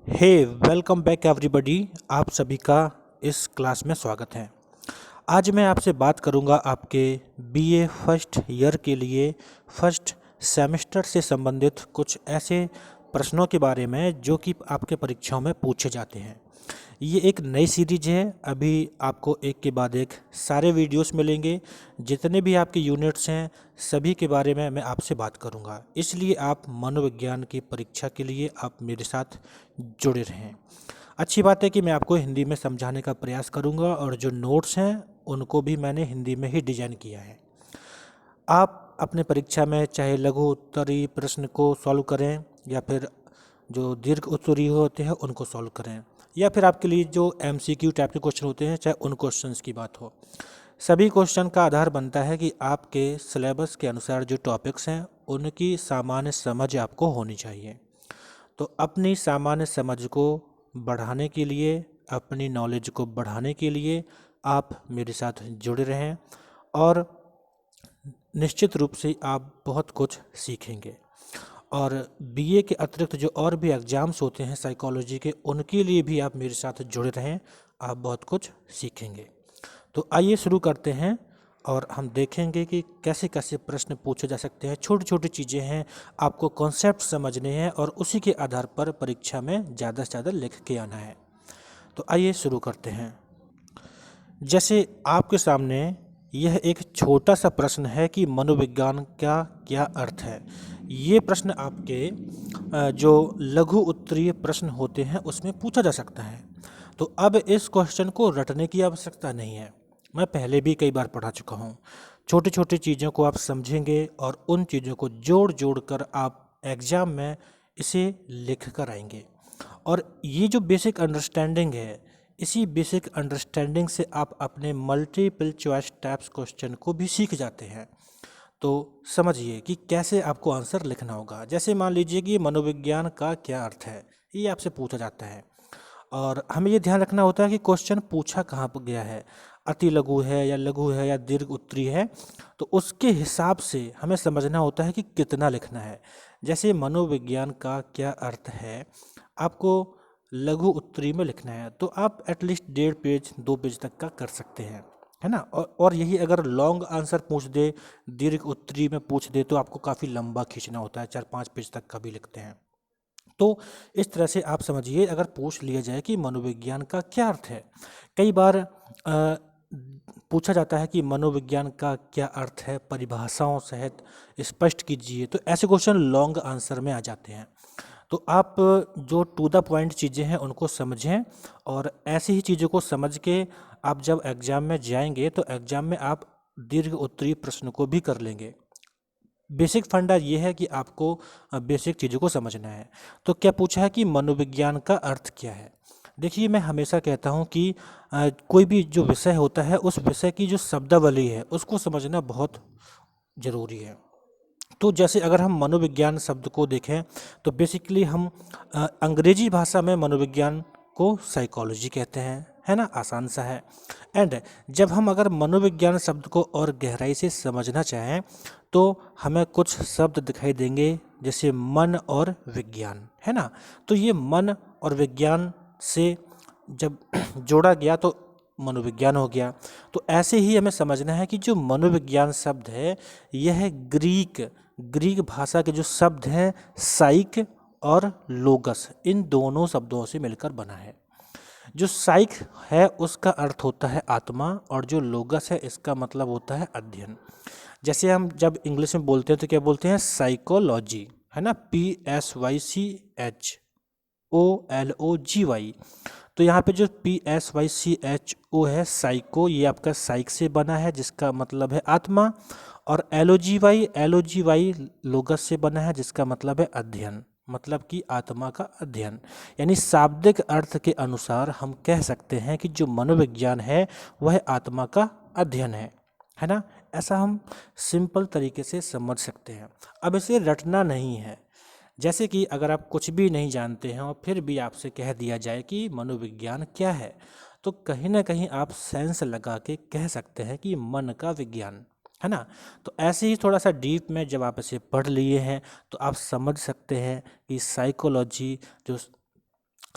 हे welcome back everybody. आप सभी का इस क्लास में स्वागत है। आज मैं आपसे बात करूंगा आपके बीए फर्स्ट ईयर के लिए फर्स्ट सेमेस्टर से संबंधित कुछ ऐसे प्रश्नों के बारे में जो कि आपके परीक्षाओं में पूछे जाते हैं। ये एक नई सीरीज है। अभी आपको एक के बाद एक सारे वीडियोस मिलेंगे। जितने भी आपके यूनिट्स हैं सभी के बारे में मैं आपसे बात करूंगा, इसलिए आप मनोविज्ञान की परीक्षा के लिए आप मेरे साथ जुड़े रहें। अच्छी बात है कि मैं आपको हिंदी में समझाने का प्रयास करूंगा और जो नोट्स हैं उनको भी मैंने हिंदी में ही डिजाइन किया है। आप अपने परीक्षा में चाहे लघु उत्तरीय प्रश्न को सॉल्व करें या फिर जो दीर्घ उत्तरीय होते हैं उनको सॉल्व करें, या फिर आपके लिए जो एमसीक्यू टाइप के क्वेश्चन होते हैं चाहे उन क्वेश्चंस की बात हो, सभी क्वेश्चन का आधार बनता है कि आपके सिलेबस के अनुसार जो टॉपिक्स हैं उनकी सामान्य समझ आपको होनी चाहिए। तो अपनी सामान्य समझ को बढ़ाने के लिए, अपनी नॉलेज को बढ़ाने के लिए आप मेरे साथ जुड़े रहें और निश्चित रूप से आप बहुत कुछ सीखेंगे। और बीए के अतिरिक्त जो और भी एग्ज़ाम्स होते हैं साइकोलॉजी के, उनके लिए भी आप मेरे साथ जुड़े रहें, आप बहुत कुछ सीखेंगे। तो आइए शुरू करते हैं और हम देखेंगे कि कैसे कैसे प्रश्न पूछे जा सकते हैं। छोटी छोटी चीज़ें हैं, आपको कॉन्सेप्ट समझने हैं और उसी के आधार पर परीक्षा में ज़्यादा से ज़्यादा लिख के आना है। तो आइए शुरू करते हैं। जैसे आपके सामने यह एक छोटा सा प्रश्न है कि मनोविज्ञान का क्या अर्थ है। ये प्रश्न आपके जो लघु उत्तरीय प्रश्न होते हैं उसमें पूछा जा सकता है। तो अब इस क्वेश्चन को रटने की आवश्यकता नहीं है, मैं पहले भी कई बार पढ़ा चुका हूँ। छोटी छोटी चीज़ों को आप समझेंगे और उन चीज़ों को जोड़ जोड़ कर आप एग्ज़ाम में इसे लिख कर आएंगे। और ये जो बेसिक अंडरस्टैंडिंग है, इसी बेसिक अंडरस्टैंडिंग से आप अपने मल्टीपल चॉइस टाइप्स क्वेश्चन को भी सीख जाते हैं। तो समझिए कि कैसे आपको आंसर लिखना होगा। जैसे मान लीजिए कि मनोविज्ञान का क्या अर्थ है, ये आपसे पूछा जाता है और हमें ये ध्यान रखना होता है कि क्वेश्चन पूछा कहाँ पर गया है, अति लघु है या लघु है या दीर्घ उत्तरीय है, तो उसके हिसाब से हमें समझना होता है कि कितना लिखना है। जैसे मनोविज्ञान का क्या अर्थ है, आपको लघु उत्तरीय में लिखना है तो आप एटलीस्ट 1.5 पेज 2 पेज तक का कर सकते हैं, है ना। और यही अगर लॉन्ग आंसर पूछ दे, दीर्घ उत्तरीय में पूछ दे, तो आपको काफ़ी लंबा खींचना होता है, 4-5 पेज तक का भी लिखते हैं। तो इस तरह से आप समझिए, अगर पूछ लिया जाए कि मनोविज्ञान का क्या अर्थ है, कई बार पूछा जाता है कि मनोविज्ञान का क्या अर्थ है, परिभाषाओं सहित स्पष्ट कीजिए, तो ऐसे क्वेश्चन लॉन्ग आंसर में आ जाते हैं। तो आप जो टू द पॉइंट चीज़ें हैं उनको समझें और ऐसी ही चीज़ों को समझ के आप जब एग्ज़ाम में जाएंगे तो एग्ज़ाम में आप दीर्घ उत्तरीय प्रश्न को भी कर लेंगे। बेसिक फंडा ये है कि आपको बेसिक चीज़ों को समझना है। तो क्या पूछा है कि मनोविज्ञान का अर्थ क्या है। देखिए, मैं हमेशा कहता हूँ कि कोई भी जो विषय होता है उस विषय की जो शब्दावली है उसको समझना बहुत ज़रूरी है। तो जैसे अगर हम मनोविज्ञान शब्द को देखें तो बेसिकली हम अंग्रेजी भाषा में मनोविज्ञान को साइकोलॉजी कहते हैं, है ना, आसान सा है। एंड जब हम अगर मनोविज्ञान शब्द को और गहराई से समझना चाहें तो हमें कुछ शब्द दिखाई देंगे, जैसे मन और विज्ञान, है ना। तो ये मन और विज्ञान से जब जोड़ा गया तो मनोविज्ञान हो गया। तो ऐसे ही हमें समझना है कि जो मनोविज्ञान शब्द है यह ग्रीक भाषा के जो शब्द हैं साइक और लोगस, इन दोनों शब्दों से मिलकर बना है। जो साइक है उसका अर्थ होता है आत्मा और जो लोगस है इसका मतलब होता है अध्ययन। जैसे हम जब इंग्लिश में बोलते हैं तो क्या बोलते हैं, साइकोलॉजी, है ना, PSYCHOLOGY। तो यहाँ पे जो PSYCHO है, साइको, ये आपका साइक से बना है जिसका मतलब है आत्मा, और LOGY लोगस से बना है जिसका मतलब है अध्ययन, मतलब कि आत्मा का अध्ययन। यानी शाब्दिक अर्थ के अनुसार हम कह सकते हैं कि जो मनोविज्ञान है वह आत्मा का अध्ययन है ना। ऐसा हम सिंपल तरीके से समझ सकते हैं। अब इसे रटना नहीं है। जैसे कि अगर आप कुछ भी नहीं जानते हैं और फिर भी आपसे कह दिया जाए कि मनोविज्ञान क्या है, तो कहीं ना कहीं आप सेंस लगा के कह सकते हैं कि मन का विज्ञान, है ना। तो ऐसे ही थोड़ा सा डीप में जब आप इसे पढ़ लिए हैं तो आप समझ सकते हैं कि साइकोलॉजी जो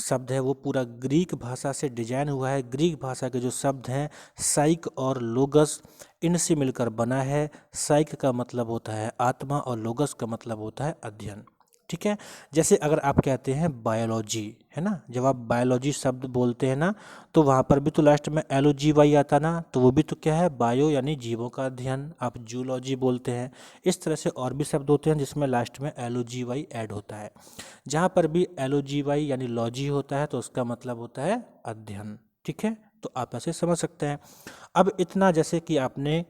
शब्द है वो पूरा ग्रीक भाषा से डिजाइन हुआ है। ग्रीक भाषा के जो शब्द हैं साइक और लोगस, इनसे मिलकर बना है। साइक का मतलब होता है आत्मा और लोगस का मतलब होता है अध्ययन। ठीक है, जैसे अगर आप कहते हैं बायोलॉजी, है ना, जब आप बायोलॉजी शब्द बोलते हैं ना तो वहाँ पर भी तो लास्ट में LOGY आता ना, तो वो भी तो क्या है, बायो यानी जीवों का अध्ययन। आप जूलॉजी बोलते हैं। इस तरह से और भी शब्द होते हैं जिसमें लास्ट में LOGY ऐड होता है। जहाँ पर भी LOGY यानी लॉजी होता है तो उसका मतलब होता है अध्ययन। ठीक है, तो आप ऐसे समझ सकते हैं। अब इतना जैसे कि आपने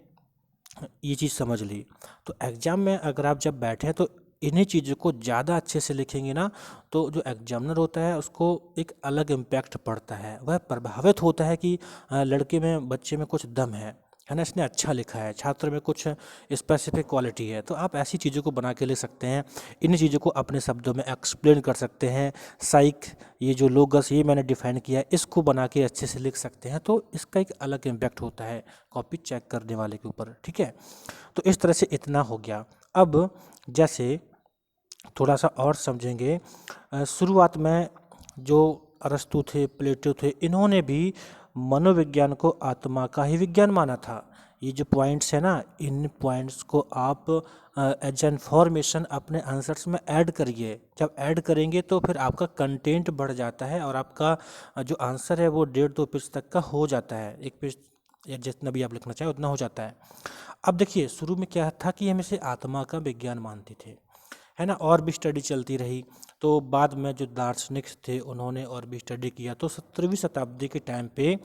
ये चीज़ समझ ली, तो एग्ज़ाम में अगर आप जब बैठे तो इन्हीं चीज़ों को ज़्यादा अच्छे से लिखेंगे ना, तो जो एग्जामिनर होता है उसको एक अलग इम्पैक्ट पड़ता है। वह प्रभावित होता है कि लड़के में, बच्चे में कुछ दम है ना, इसने अच्छा लिखा है, छात्र में कुछ स्पेसिफिक क्वालिटी है। तो आप ऐसी चीज़ों को बना के लिख सकते हैं, इन चीज़ों को अपने शब्दों में एक्सप्लेन कर सकते हैं। साइक, ये जो लोगस, ये मैंने डिफाइन किया, इसको बना के अच्छे से लिख सकते हैं, तो इसका एक अलग इम्पैक्ट होता है कॉपी चेक करने वाले के ऊपर। ठीक है, तो इस तरह से इतना हो गया। अब जैसे थोड़ा सा और समझेंगे, शुरुआत में जो अरस्तु थे, प्लेटो थे, इन्होंने भी मनोविज्ञान को आत्मा का ही विज्ञान माना था। ये जो पॉइंट्स है ना, इन पॉइंट्स को आप एज इन्फॉर्मेशन अपने आंसर्स में ऐड करिए। जब ऐड करेंगे तो फिर आपका कंटेंट बढ़ जाता है और आपका जो आंसर है वो 1.5-2 पेज तक का हो जाता है। 1 पेज या जितना भी आप लिखना चाहें उतना हो जाता है। अब देखिए, शुरू में क्या था कि हम इसे आत्मा का विज्ञान मानते थे, है ना, और भी स्टडी चलती रही। तो बाद में जो दार्शनिक थे उन्होंने और भी स्टडी किया, तो 17वीं शताब्दी के टाइम पे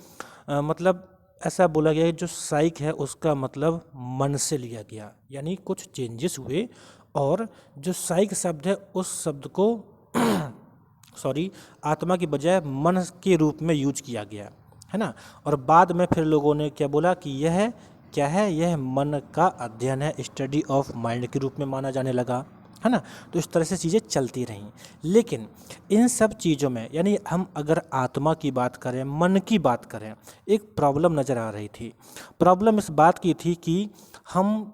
मतलब ऐसा बोला गया कि जो साइक है उसका मतलब मन से लिया गया, यानी कुछ चेंजेस हुए और जो साइक शब्द है उस शब्द को सॉरी, आत्मा की बजाय मन के रूप में यूज किया गया, है ना। और बाद में फिर लोगों ने क्या बोला कि यह क्या है, यह मन का अध्ययन है, स्टडी ऑफ माइंड के रूप में माना जाने लगा, है ना। तो इस तरह से चीज़ें चलती रहीं। लेकिन इन सब चीज़ों में, यानी हम अगर आत्मा की बात करें, मन की बात करें, एक प्रॉब्लम नज़र आ रही थी। प्रॉब्लम इस बात की थी कि हम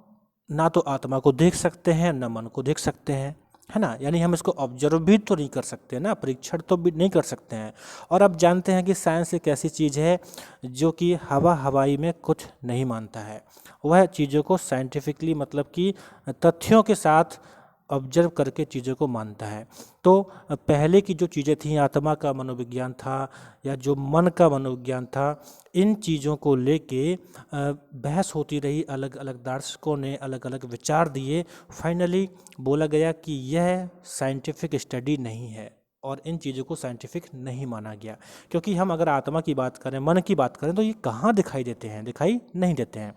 ना तो आत्मा को देख सकते हैं ना मन को देख सकते हैं, है ना, यानी हम इसको ऑब्जर्व भी तो नहीं कर सकते ना, परीक्षण तो भी नहीं कर सकते हैं। और अब जानते हैं कि साइंस एक ऐसी चीज़ है जो कि हवाई में कुछ नहीं मानता है, वह चीज़ों को साइंटिफिकली, मतलब कि तथ्यों के साथ ऑब्जर्व करके चीज़ों को मानता है। तो पहले की जो चीज़ें थीं, आत्मा का मनोविज्ञान था या जो मन का मनोविज्ञान था, इन चीज़ों को लेके बहस होती रही, अलग अलग दार्शनिकों ने अलग अलग विचार दिए। फाइनली बोला गया कि यह साइंटिफिक स्टडी नहीं है और इन चीज़ों को साइंटिफिक नहीं माना गया। क्योंकि हम अगर आत्मा की बात करें, मन की बात करें, तो ये कहाँ दिखाई देते हैं, दिखाई नहीं देते हैं।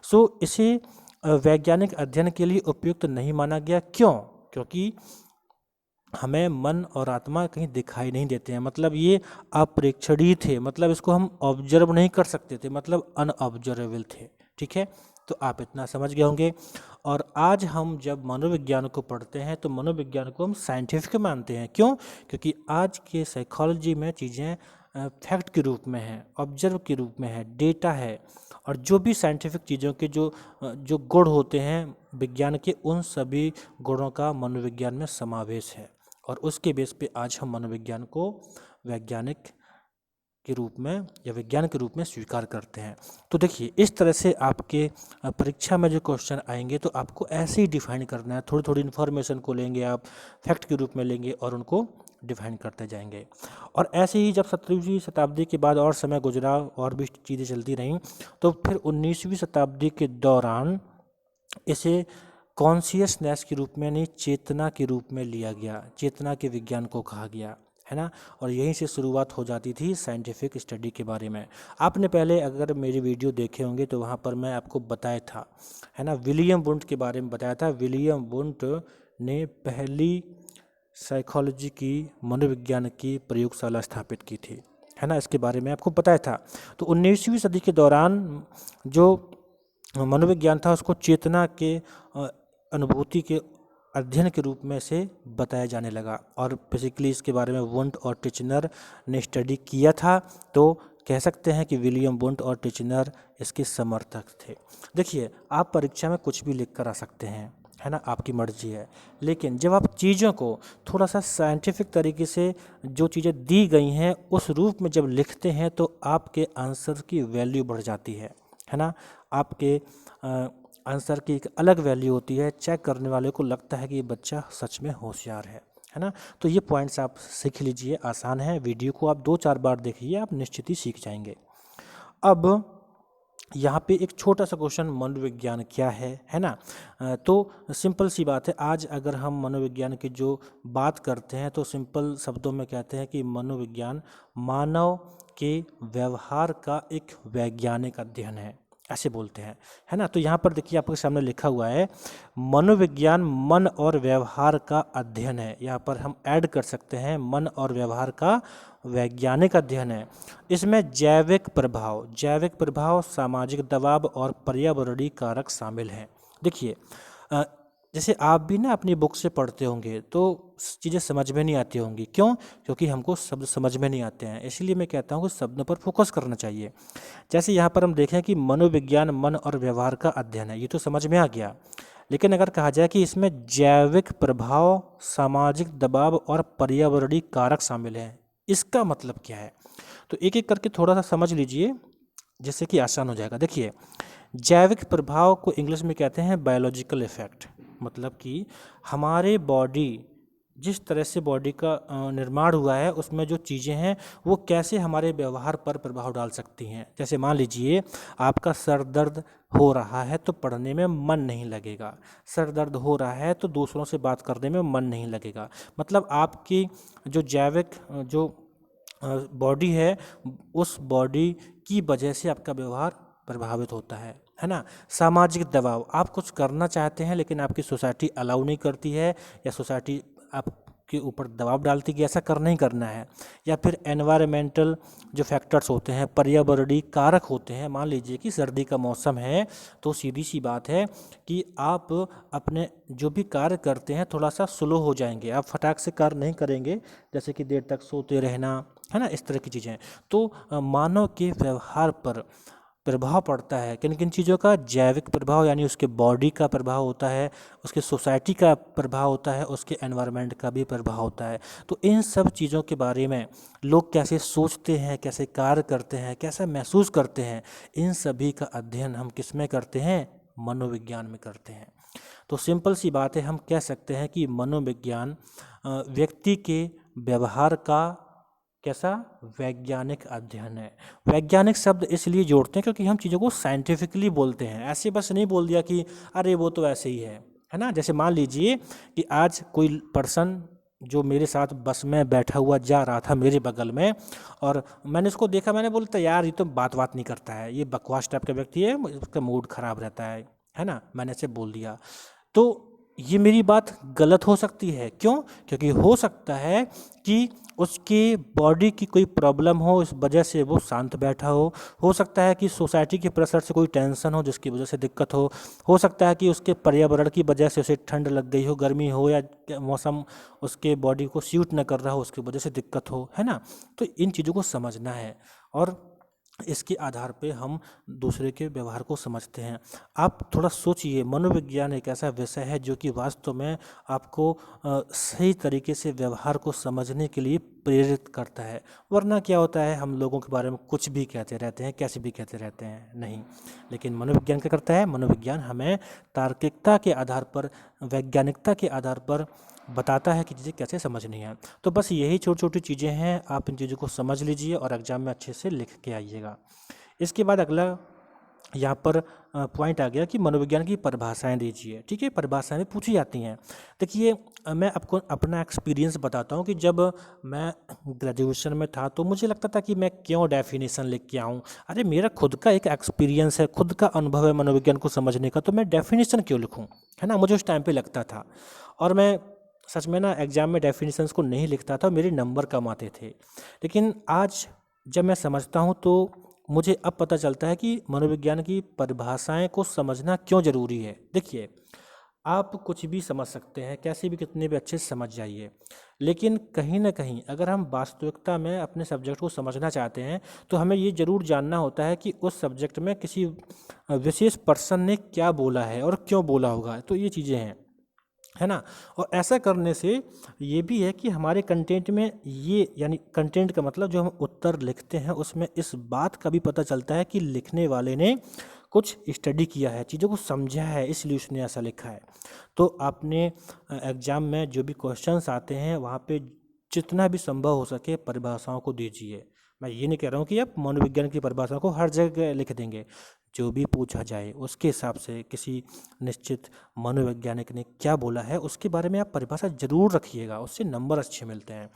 सो इसे वैज्ञानिक अध्ययन के लिए उपयुक्त नहीं माना गया। क्यों? क्योंकि हमें मन और आत्मा कहीं दिखाई नहीं देते हैं, मतलब ये अप्रेक्षणीय थे, मतलब इसको हम ऑब्जर्व नहीं कर सकते थे, मतलब अनऑब्जर्वेबल थे। ठीक है, तो आप इतना समझ गए होंगे। और आज हम जब मनोविज्ञान को पढ़ते हैं तो मनोविज्ञान को हम साइंटिफिक मानते हैं। क्यों? क्योंकि आज के साइकोलॉजी में चीज़ें फैक्ट के रूप में है, ऑब्जर्व के रूप में है, डेटा है, और जो भी साइंटिफिक चीज़ों के जो गुण होते हैं विज्ञान के, उन सभी गुणों का मनोविज्ञान में समावेश है। और उसके बेस पे आज हम मनोविज्ञान को वैज्ञानिक के रूप में या विज्ञान के रूप में स्वीकार करते हैं। तो देखिए, इस तरह से आपके परीक्षा में जो क्वेश्चन आएंगे तो आपको ऐसे ही डिफाइन करना है। थोड़ी थोड़ी इन्फॉर्मेशन को लेंगे आप, फैक्ट के रूप में लेंगे और उनको डिफाइन करते जाएंगे। और ऐसे ही जब 17वीं शताब्दी के बाद और समय गुजरा और भी चीज़ें चलती रहीं, तो फिर 19वीं शताब्दी के दौरान इसे कॉन्शियसनेस के रूप में नहीं, चेतना के रूप में लिया गया, चेतना के विज्ञान को कहा गया, है ना। और यहीं से शुरुआत हो जाती थी साइंटिफिक स्टडी के बारे में। आपने पहले अगर मेरी वीडियो देखे होंगे तो वहाँ पर मैं आपको बताया था, है ना, विलियम वुंट के बारे में बताया था। विलियम वुंट ने पहली साइकोलॉजी की, मनोविज्ञान की प्रयोगशाला स्थापित की थी, है ना, इसके बारे में आपको बताया था। तो 19वीं सदी के दौरान जो मनोविज्ञान था उसको चेतना के अनुभूति के अध्ययन के रूप में से बताया जाने लगा। और बेसिकली इसके बारे में वुंट और टिचनर ने स्टडी किया था। तो कह सकते हैं कि विलियम वुंट और टिचनर इसके समर्थक थे। देखिए, आप परीक्षा में कुछ भी लिख कर आ सकते हैं, है ना, आपकी मर्जी है। लेकिन जब आप चीज़ों को थोड़ा सा साइंटिफिक तरीके से जो चीज़ें दी गई हैं उस रूप में जब लिखते हैं तो आपके आंसर की वैल्यू बढ़ जाती है ना। आपके आंसर की एक अलग वैल्यू होती है, चेक करने वाले को लगता है कि ये बच्चा सच में होशियार है ना। तो ये पॉइंट्स आप सीख लीजिए, आसान है। वीडियो को आप 2-4 बार देखिए, आप निश्चित ही सीख जाएंगे। अब यहाँ पे एक छोटा सा क्वेश्चन, मनोविज्ञान क्या है ना। तो सिंपल सी बात है, आज अगर हम मनोविज्ञान की जो बात करते हैं तो सिंपल शब्दों में कहते हैं कि मनोविज्ञान मानव के व्यवहार का एक वैज्ञानिक अध्ययन ऐसे बोलते हैं, है ना। तो यहाँ पर देखिए आपके सामने लिखा हुआ है मनोविज्ञान मन और व्यवहार का अध्ययन है। यहाँ पर हम ऐड कर सकते हैं मन और व्यवहार का वैज्ञानिक अध्ययन है। इसमें जैविक प्रभाव, सामाजिक दबाव और पर्यावरणीय कारक शामिल हैं। देखिए जैसे आप भी ना अपनी बुक से पढ़ते होंगे तो चीज़ें समझ में नहीं आती होंगी। क्यों? क्योंकि हमको शब्द समझ में नहीं आते हैं, इसलिए मैं कहता हूँ कि शब्दों पर फोकस करना चाहिए। जैसे यहाँ पर हम देखें कि मनोविज्ञान मन और व्यवहार का अध्ययन है, ये तो समझ में आ गया। लेकिन अगर कहा जाए कि इसमें जैविक प्रभाव, सामाजिक दबाव और पर्यावरणीय कारक शामिल हैं, इसका मतलब क्या है? तो एक एक करके थोड़ा सा समझ लीजिए जिससे कि आसान हो जाएगा। देखिए जैविक प्रभाव को इंग्लिश में कहते हैं बायोलॉजिकल इफेक्ट, मतलब कि हमारे बॉडी, जिस तरह से बॉडी का निर्माण हुआ है उसमें जो चीज़ें हैं वो कैसे हमारे व्यवहार पर प्रभाव डाल सकती हैं। जैसे मान लीजिए आपका सर दर्द हो रहा है तो पढ़ने में मन नहीं लगेगा, सर दर्द हो रहा है तो दूसरों से बात करने में मन नहीं लगेगा। मतलब आपकी जो जैविक जो बॉडी है उस बॉडी की वजह से आपका व्यवहार प्रभावित होता है ना। सामाजिक दबाव, आप कुछ करना चाहते हैं लेकिन आपकी सोसाइटी अलाउ नहीं करती है, या सोसाइटी आपके ऊपर दबाव डालती है कि ऐसा करना ही करना है। या फिर एनवायरमेंटल जो फैक्टर्स होते हैं, पर्यावरणीय कारक होते हैं। मान लीजिए कि सर्दी का मौसम है तो सीधी सी बात है कि आप अपने जो भी कार्य करते हैं थोड़ा सा स्लो हो जाएंगे, आप फटाक से कार्य नहीं करेंगे, जैसे कि देर तक सोते रहना, है ना, इस तरह की चीज़ें। तो मानव के व्यवहार पर प्रभाव पड़ता है किन किन चीज़ों का? जैविक प्रभाव यानी उसके बॉडी का प्रभाव होता है, उसके सोसाइटी का प्रभाव होता है, उसके एनवायरनमेंट का भी प्रभाव होता है। तो इन सब चीज़ों के बारे में लोग कैसे सोचते हैं, कैसे कार्य करते हैं, कैसा महसूस करते हैं, इन सभी का अध्ययन हम किस में करते हैं? मनोविज्ञान में करते हैं। तो सिंपल सी बात है, हम कह सकते हैं कि मनोविज्ञान व्यक्ति के व्यवहार का कैसा? वैज्ञानिक अध्ययन है। वैज्ञानिक शब्द इसलिए जोड़ते हैं क्योंकि हम चीज़ों को साइंटिफिकली बोलते हैं, ऐसे बस नहीं बोल दिया कि अरे वो तो ऐसे ही है ना। जैसे मान लीजिए कि आज कोई पर्सन जो मेरे साथ बस में बैठा हुआ जा रहा था मेरे बगल में, और मैंने उसको देखा, मैंने बोलता यार ये तो बात नहीं करता है, ये बकवास टाइप का व्यक्ति है, उसका मूड खराब रहता है ना, मैंने ऐसे बोल दिया। तो ये मेरी बात गलत हो सकती है। क्यों? क्योंकि हो सकता है कि उसकी बॉडी की कोई प्रॉब्लम हो, इस वजह से वो शांत बैठा हो सकता है कि सोसाइटी के प्रेशर से कोई टेंशन हो जिसकी वजह से दिक्कत हो सकता है कि उसके पर्यावरण की वजह से उसे ठंड लग गई हो, गर्मी हो, या मौसम उसके बॉडी को सूट न कर रहा हो, उसकी वजह से दिक्कत है ना। तो इन चीज़ों को समझना है और इसके आधार पे हम दूसरे के व्यवहार को समझते हैं। आप थोड़ा सोचिए, मनोविज्ञान एक ऐसा विषय है जो कि वास्तव में आपको सही तरीके से व्यवहार को समझने के लिए प्रेरित करता है। वरना क्या होता है, हम लोगों के बारे में कुछ भी कहते रहते हैं, कैसे भी कहते रहते हैं, नहीं। लेकिन मनोविज्ञान क्या करता है? मनोविज्ञान हमें तार्किकता के आधार पर, वैज्ञानिकता के आधार पर बताता है कि चीज़ें कैसे समझनी है। तो बस यही छोटी छोटी चीज़ें हैं, आप इन चीज़ों को समझ लीजिए और एग्ज़ाम में अच्छे से लिख के आइएगा। इसके बाद अगला यहाँ पर पॉइंट आ गया कि मनोविज्ञान की परिभाषाएं दीजिए। ठीक है, परिभाषाएं पूछी जाती हैं। देखिए मैं आपको अपना एक्सपीरियंस बताता हूँ कि जब मैं ग्रेजुएशन में था तो मुझे लगता था कि मैं क्यों डेफिनेशन लिख के आऊँ। अरे मेरा खुद का एक एक्सपीरियंस है, खुद का अनुभव है मनोविज्ञान को समझने का, तो मैं डेफिनेशन क्यों लिखूँ, है ना। मुझे उस टाइम पर लगता था, और मैं सच में ना एग्ज़ाम में डेफिनेशंस को नहीं लिखता था, मेरे नंबर कम आते थे। लेकिन आज जब मैं समझता हूँ तो मुझे अब पता चलता है कि मनोविज्ञान की परिभाषाएं को समझना क्यों ज़रूरी है। देखिए आप कुछ भी समझ सकते हैं, कैसे भी, कितने भी अच्छे से समझ जाइए, लेकिन कहीं ना कहीं अगर हम वास्तविकता में अपने सब्जेक्ट को समझना चाहते हैं तो हमें ये ज़रूर जानना होता है कि उस सब्जेक्ट में किसी विशेष पर्सन ने क्या बोला है और क्यों बोला होगा। तो ये चीज़ें हैं। है ना। और ऐसा करने से ये भी है कि हमारे कंटेंट में ये, यानी कंटेंट का मतलब जो हम उत्तर लिखते हैं उसमें इस बात का भी पता चलता है कि लिखने वाले ने कुछ स्टडी किया है, चीज़ों को समझा है, इसलिए उसने ऐसा लिखा है। तो आपने एग्ज़ाम में जो भी क्वेश्चंस आते हैं वहाँ पे जितना भी संभव हो सके परिभाषाओं को दीजिए। मैं ये नहीं कह रहा हूँ कि आप मनोविज्ञान की परिभाषा को हर जगह लिख देंगे, जो भी पूछा जाए उसके हिसाब से किसी निश्चित मनोवैज्ञानिक ने क्या बोला है उसके बारे में आप परिभाषा जरूर रखिएगा, उससे नंबर अच्छे मिलते हैं।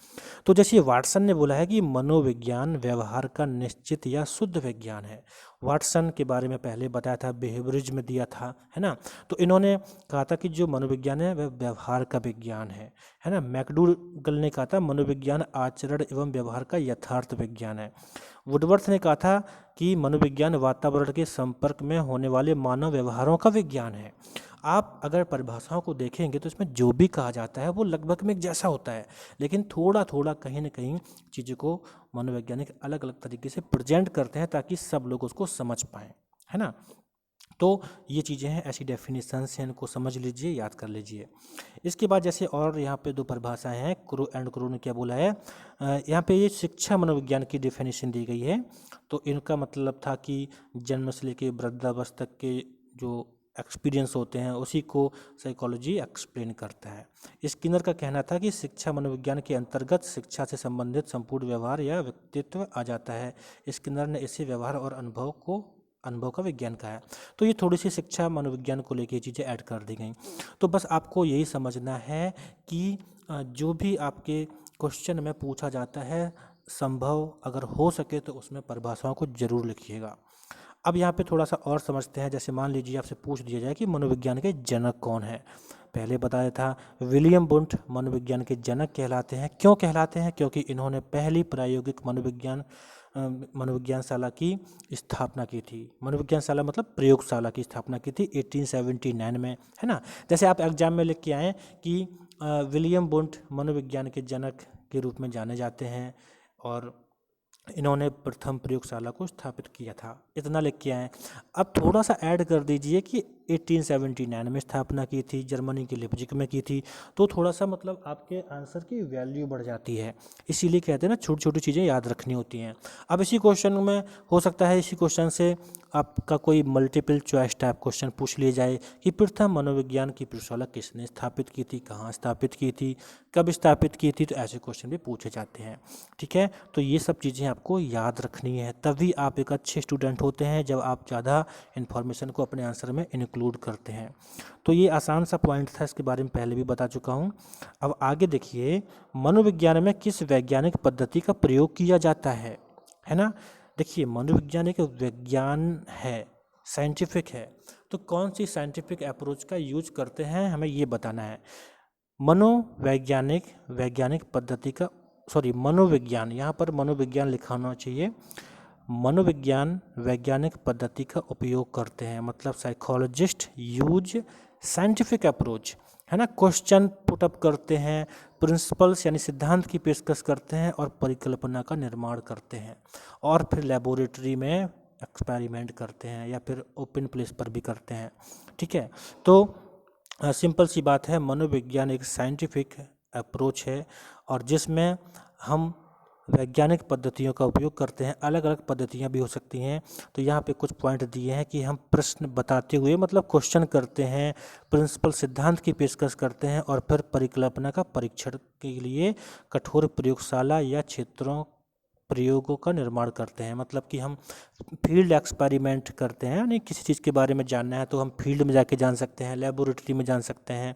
तो जैसे वाटसन ने बोला है कि मनोविज्ञान व्यवहार का निश्चित या शुद्ध विज्ञान है। वाटसन के बारे में पहले बताया था, बिहेवियरिज्म में दिया था, है ना। तो इन्होंने कहा था कि जो मनोविज्ञान है वह व्यवहार का विज्ञान है ना। मैकडूगल ने कहा था मनोविज्ञान आचरण एवं व्यवहार का यथार्थ विज्ञान है। वुडवर्थ ने कहा था कि मनोविज्ञान वातावरण के संपर्क में होने वाले मानव व्यवहारों का विज्ञान है। आप अगर परिभाषाओं को देखेंगे तो इसमें जो भी कहा जाता है वो लगभग में एक जैसा होता है, लेकिन थोड़ा थोड़ा कहीं ना कहीं चीज़ों को मनोवैज्ञानिक अलग अलग तरीके से प्रेजेंट करते हैं ताकि सब लोग उसको समझ पाएँ, है ना। तो ये चीज़ें हैं, ऐसी डेफिनेशंस हैं, इनको समझ लीजिए, याद कर लीजिए। इसके बाद जैसे और यहाँ पे दो परिभाषाएं हैं, क्रो एंड क्रो ने क्या बोला है, यहाँ पे ये शिक्षा मनोविज्ञान की डेफिनेशन दी गई है। तो इनका मतलब था कि जन्म से लेके वृद्धावस्था तक के जो एक्सपीरियंस होते हैं उसी को साइकोलॉजी एक्सप्लेन करता है। स्किनर का कहना था कि शिक्षा मनोविज्ञान के अंतर्गत शिक्षा से संबंधित संपूर्ण व्यवहार या व्यक्तित्व आ जाता है। स्किनर ने इसे व्यवहार और अनुभव का विज्ञान कहा है। तो ये थोड़ी सी शिक्षा मनोविज्ञान को लेके चीज़ें ऐड कर दी गई। तो बस आपको यही समझना है कि जो भी आपके क्वेश्चन में पूछा जाता है, संभव अगर हो सके तो उसमें परिभाषाओं को जरूर लिखिएगा। अब यहाँ पे थोड़ा सा और समझते हैं। जैसे मान लीजिए आपसे पूछ दिया जाए कि मनोविज्ञान के जनक कौन है। पहले बताया था विलियम वुंट मनोविज्ञान के जनक कहलाते हैं। क्यों कहलाते हैं? क्योंकि इन्होंने पहली प्रायोगिक मनोविज्ञानशाला की स्थापना की थी। मनोविज्ञानशाला मतलब प्रयोगशाला की स्थापना की थी 1879 में, है ना। जैसे आप एग्जाम में लिख के आए कि विलियम वुंट मनोविज्ञान के जनक के रूप में जाने जाते हैं और इन्होंने प्रथम प्रयोगशाला को स्थापित किया था, इतना लिख के आए। अब थोड़ा सा ऐड कर दीजिए कि 1879 में स्थापना की थी, जर्मनी के लिप्जिग में की थी। तो थोड़ा सा मतलब आपके आंसर की वैल्यू बढ़ जाती है। इसीलिए कहते हैं ना, छोटी छोटी चीज़ें याद रखनी होती हैं। अब इसी क्वेश्चन में हो सकता है इसी क्वेश्चन से आपका कोई मल्टीपल चॉइस टाइप क्वेश्चन पूछ लिया जाए कि प्रथम मनोविज्ञान की प्रयोगशाला किसने स्थापित की थी, कहाँ स्थापित की थी, कब स्थापित की थी। तो ऐसे क्वेश्चन भी पूछे जाते हैं, ठीक है। तो ये सब चीज़ें आपको याद रखनी है, तभी आप एक अच्छे स्टूडेंट होते हैं जब आप ज़्यादा इन्फॉर्मेशन को अपने आंसर में इंक्लूड करते हैं। तो ये आसान सा पॉइंट था, इसके बारे में पहले भी बता चुका हूँ। अब आगे देखिए, मनोविज्ञान में किस वैज्ञानिक पद्धति का प्रयोग किया जाता है ना। देखिए, मनोविज्ञान एक विज्ञान है, साइंटिफिक है, तो कौन सी साइंटिफिक अप्रोच का यूज करते हैं हमें ये बताना है। वैज्ञानिक पद्धति का, सॉरी मनोविज्ञान, यहाँ पर मनोविज्ञान लिखा होना चाहिए। मनोविज्ञान वैज्ञानिक पद्धति का उपयोग करते हैं, मतलब साइकोलॉजिस्ट यूज साइंटिफिक अप्रोच, है ना। क्वेश्चन पुटअप करते हैं, प्रिंसिपल्स यानी सिद्धांत की पेशकश करते हैं और परिकल्पना का निर्माण करते हैं, और फिर लेबोरेटरी में एक्सपेरिमेंट करते हैं या फिर ओपन प्लेस पर भी करते हैं, ठीक है। तो सिंपल सी बात है, मनोविज्ञान एक साइंटिफिक अप्रोच है और जिसमें हम वैज्ञानिक पद्धतियों का उपयोग करते हैं। अलग अलग पद्धतियां भी हो सकती हैं। तो यहाँ पे कुछ पॉइंट दिए हैं कि हम प्रश्न बताते हुए मतलब क्वेश्चन करते हैं, प्रिंसिपल सिद्धांत की पेशकश करते हैं और फिर परिकल्पना का परीक्षण के लिए कठोर प्रयोगशाला या क्षेत्रों प्रयोगों का निर्माण करते हैं। मतलब कि हम फील्ड एक्सपेरिमेंट करते हैं, यानी किसी चीज़ के बारे में जानना है तो हम फील्ड में जाके जान सकते हैं, लेबोरेटरी में जान सकते हैं,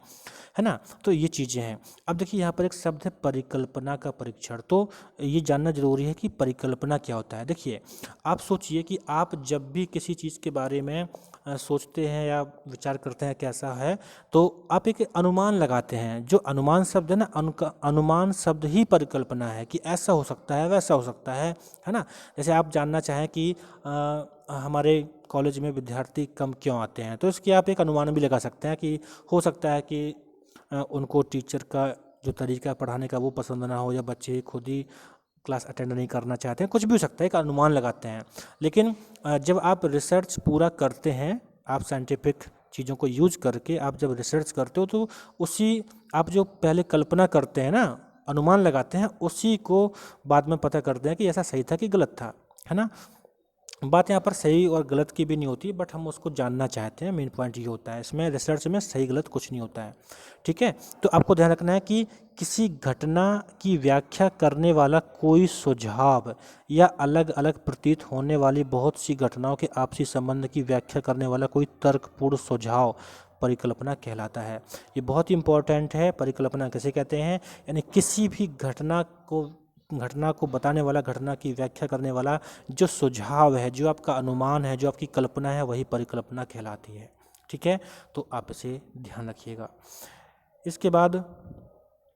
है ना। तो ये चीज़ें हैं। अब देखिए, यहाँ पर एक शब्द है परिकल्पना का परीक्षण। तो ये जानना जरूरी है कि परिकल्पना क्या होता है। देखिए, आप सोचिए कि आप जब भी किसी चीज़ के बारे में सोचते हैं या विचार करते हैं कैसा है, तो आप एक अनुमान लगाते हैं। जो अनुमान शब्द है ना, अनुमान शब्द ही परिकल्पना है कि ऐसा हो सकता है, वैसा हो सकता है ना। जैसे आप जानना चाहें कि हमारे कॉलेज में विद्यार्थी कम क्यों आते हैं, तो इसकी आप एक अनुमान भी लगा सकते हैं कि हो सकता है कि उनको टीचर का जो तरीका पढ़ाने का वो पसंद ना हो, या बच्चे खुद ही क्लास अटेंड नहीं करना चाहते हैं, कुछ भी हो सकता है, एक अनुमान लगाते हैं। लेकिन जब आप रिसर्च पूरा करते हैं, आप साइंटिफिक चीज़ों को यूज करके आप जब रिसर्च करते हो तो उसी आप जो पहले कल्पना करते हैं ना, अनुमान लगाते हैं, उसी को बाद में पता करते हैं कि ऐसा सही था कि गलत था, है ना। बात यहाँ पर सही और गलत की भी नहीं होती, बट हम उसको जानना चाहते हैं, मेन पॉइंट ये होता है इसमें। रिसर्च में सही गलत कुछ नहीं होता है, ठीक है। तो आपको ध्यान रखना है कि किसी घटना की व्याख्या करने वाला कोई सुझाव या अलग अलग प्रतीत होने वाली बहुत सी घटनाओं के आपसी संबंध की व्याख्या करने वाला कोई तर्कपूर्ण सुझाव परिकल्पना कहलाता है। ये बहुत ही इंपॉर्टेंट है। परिकल्पना किसे कहते हैं? यानी किसी भी घटना को बताने वाला, घटना की व्याख्या करने वाला जो सुझाव है, जो आपका अनुमान है, जो आपकी कल्पना है, वही परिकल्पना कहलाती है, ठीक है। तो आप इसे ध्यान रखिएगा। इसके बाद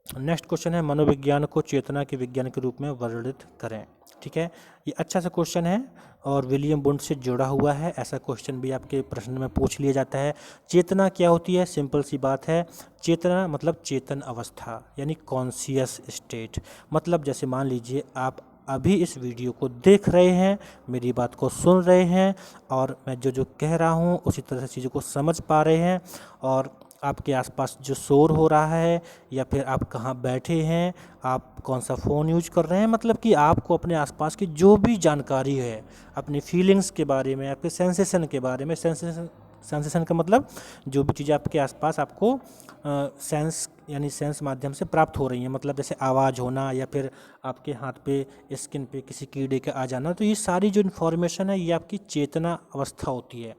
नेक्स्ट क्वेश्चन है, मनोविज्ञान को चेतना के विज्ञान के रूप में वर्णित करें, ठीक है। ये अच्छा सा क्वेश्चन है और विलियम वुंड से जुड़ा हुआ है। ऐसा क्वेश्चन भी आपके प्रश्न में पूछ लिया जाता है। चेतना क्या होती है? सिंपल सी बात है, चेतना मतलब चेतन अवस्था, यानी कॉन्शियस स्टेट। मतलब जैसे मान लीजिए आप अभी इस वीडियो को देख रहे हैं, मेरी बात को सुन रहे हैं, और मैं जो जो कह रहा हूँ उसी तरह से चीज़ों को समझ पा रहे हैं, और आपके आसपास जो शोर हो रहा है या फिर आप कहाँ बैठे हैं, आप कौन सा फ़ोन यूज कर रहे हैं, मतलब कि आपको अपने आसपास की जो भी जानकारी है, अपनी फीलिंग्स के बारे में, आपके सेंसेशन के बारे में, सेंसेशन का मतलब जो भी चीज़ें आपके आसपास आपको सेंस यानी सेंस माध्यम से प्राप्त हो रही हैं, मतलब जैसे आवाज़ होना या फिर आपके हाथ पे, स्किन पे किसी कीड़े का आ जाना, तो ये सारी जो इन्फॉर्मेशन है ये आपकी चेतना अवस्था होती है।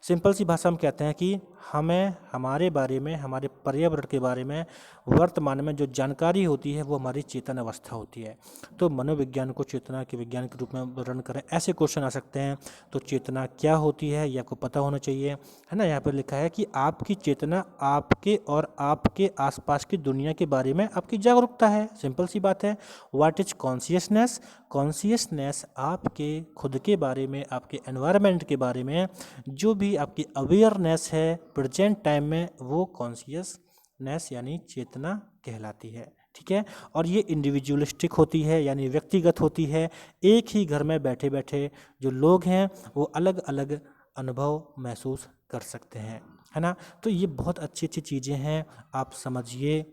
सिंपल सी भाषा में कहते हैं कि हमें हमारे बारे में, हमारे पर्यावरण के बारे में वर्तमान में जो जानकारी होती है वो हमारी चेतन अवस्था होती है। तो मनोविज्ञान को चेतना के विज्ञान के रूप में वर्णन करें, ऐसे क्वेश्चन आ सकते हैं। तो चेतना क्या होती है ये आपको पता होना चाहिए, है ना। यहाँ पर लिखा है कि आपकी चेतना आपके और आपके आसपास की दुनिया के बारे में आपकी जागरूकता है। सिंपल सी बात है। What is consciousness? कॉन्शियसनेस आपके खुद के बारे में, आपके एनवायरनमेंट के बारे में जो भी आपकी अवेयरनेस है प्रेजेंट टाइम में, वो कॉन्शियसनेस यानी चेतना कहलाती है, ठीक है। और ये इंडिविजुअलिस्टिक होती है, यानी व्यक्तिगत होती है। एक ही घर में बैठे बैठे जो लोग हैं वो अलग अलग अनुभव महसूस कर सकते हैं, है ना। तो ये बहुत अच्छी अच्छी चीज़ें हैं, आप समझिए।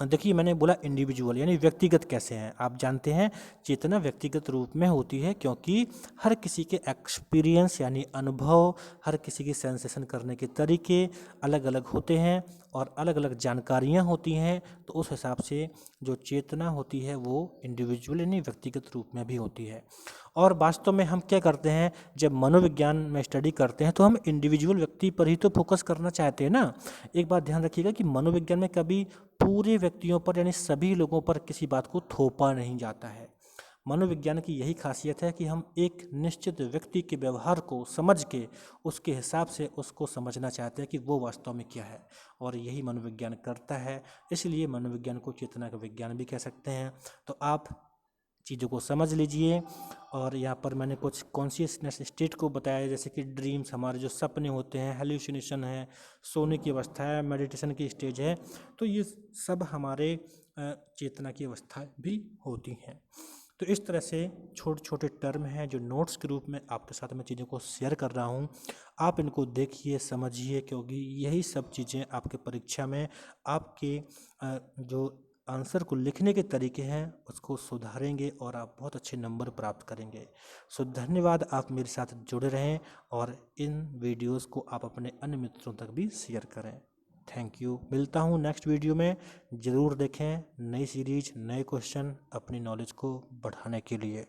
देखिए, मैंने बोला इंडिविजुअल यानी व्यक्तिगत कैसे हैं। आप जानते हैं चेतना व्यक्तिगत रूप में होती है क्योंकि हर किसी के एक्सपीरियंस यानी अनुभव, हर किसी की सेंसेशन करने के तरीके अलग अलग होते हैं और अलग अलग जानकारियाँ होती हैं। तो उस हिसाब से जो चेतना होती है वो इंडिविजुअल यानी व्यक्तिगत रूप में भी होती है। और वास्तव में हम क्या करते हैं, जब मनोविज्ञान में स्टडी करते हैं तो हम इंडिविजुअल व्यक्ति पर ही तो फोकस करना चाहते हैं ना। एक बात ध्यान रखिएगा कि मनोविज्ञान में कभी पूरे व्यक्तियों पर यानी सभी लोगों पर किसी बात को थोपा नहीं जाता है। मनोविज्ञान की यही खासियत है कि हम एक निश्चित व्यक्ति के व्यवहार को समझ के उसके हिसाब से उसको समझना चाहते हैं कि वो वास्तव में क्या है, और यही मनोविज्ञान करता है। इसलिए मनोविज्ञान को चेतना का विज्ञान भी कह सकते हैं। तो आप चीज़ों को समझ लीजिए। और यहाँ पर मैंने कुछ कॉन्शियसनेस स्टेट को बताया, जैसे कि ड्रीम्स, हमारे जो सपने होते हैं, हेल्यूसिनेशन है, सोने की अवस्था है, मेडिटेशन की स्टेज है। तो ये सब हमारे चेतना की अवस्था भी होती हैं। तो इस तरह से छोटे छोटे टर्म हैं जो नोट्स के रूप में आपके साथ मैं चीज़ों को शेयर कर रहा हूँ। आप इनको देखिए, समझिए, क्योंकि यही सब चीज़ें आपके परीक्षा में आपके जो आंसर को लिखने के तरीके हैं उसको सुधारेंगे और आप बहुत अच्छे नंबर प्राप्त करेंगे। सो धन्यवाद, आप मेरे साथ जुड़े रहें और इन वीडियोस को आप अपने अन्य मित्रों तक भी शेयर करें। Thank you. मिलता हूँ नेक्स्ट वीडियो में। ज़रूर देखें नई सीरीज, नए क्वेश्चन अपनी नॉलेज को बढ़ाने के लिए।